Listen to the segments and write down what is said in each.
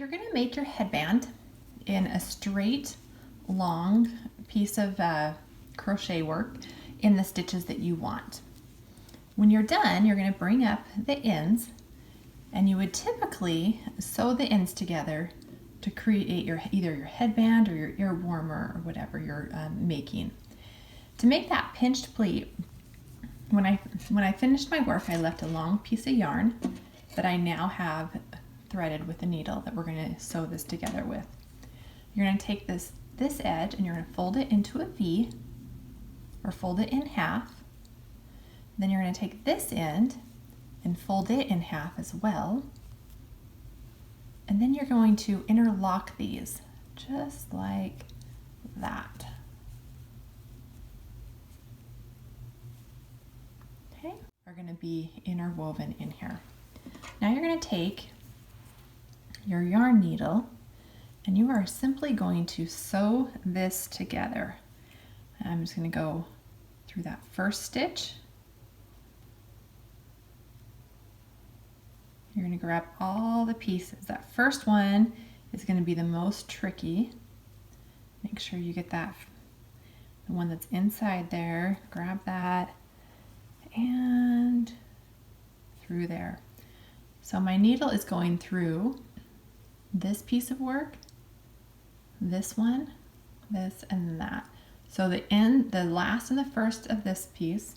You're going to make your headband in a straight, long piece of crochet work in the stitches that you want. When you're done, you're going to bring up the ends, and you would typically sew the ends together to create either your headband or your ear warmer or whatever you're making. To make that pinched pleat, when I finished my work, I left a long piece of yarn that I now have threaded with a needle that we're going to sew this together with. You're going to take this edge and you're going to fold it into a V, or fold it in half. Then you're going to take this end and fold it in half as well. And then you're going to interlock these just like that. Okay, are going to be interwoven in here. Now you're going to take your yarn needle and you are simply going to sew this together. I'm just going to go through that first stitch. You're going to grab all the pieces. That first one is going to be the most tricky. Make sure you get that, the one that's inside there, grab that and through there. So my needle is going through this piece of work, this one, this, and that. So the last and the first of this piece,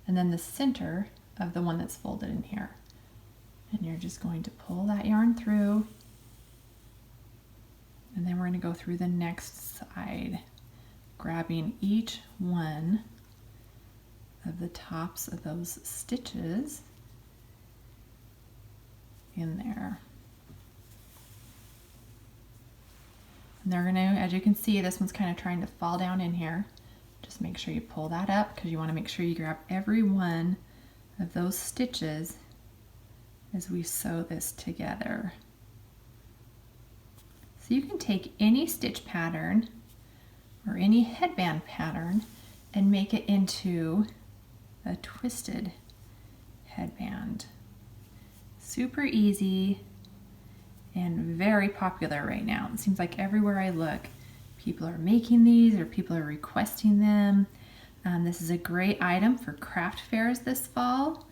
and then the center of the one that's folded in here. And you're just going to pull that yarn through, and then we're going to go through the next side, grabbing each one of the tops of those stitches in there. And they're going to, as you can see, this one's kind of trying to fall down in here. Just make sure you pull that up because you want to make sure you grab every one of those stitches as we sew this together. So you can take any stitch pattern or any headband pattern and make it into a twisted headband. Super easy and very popular right now. It seems like everywhere I look, people are making these or people are requesting them. This is a great item for craft fairs this fall,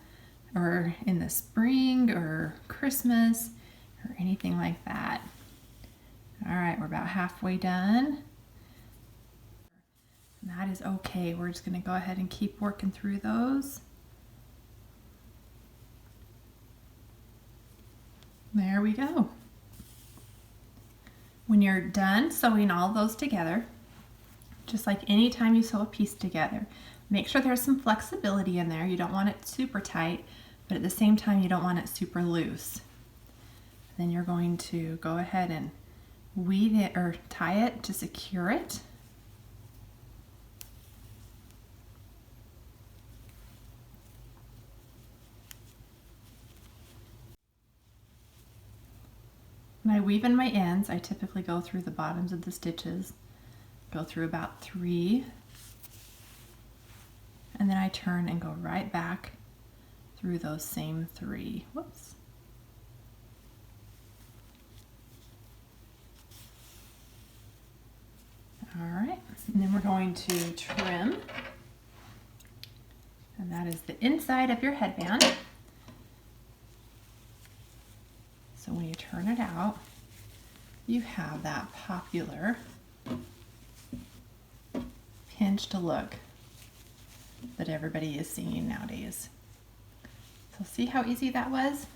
or in the spring, or Christmas, or anything like that. All right, we're about halfway done. And that is okay. We're just going to go ahead and keep working through those. There we go. When you're done sewing all those together, just like any time you sew a piece together, make sure there's some flexibility in there. You don't want it super tight, but at the same time you don't want it super loose. Then you're going to go ahead and weave it or tie it to secure it. When I weave in my ends, I typically go through the bottoms of the stitches, go through about 3, and then I turn and go right back through those same 3. Whoops. All right, and then we're going to trim, and that is the inside of your headband. So when you turn it out, you have that popular pinched look that everybody is seeing nowadays. So see how easy that was?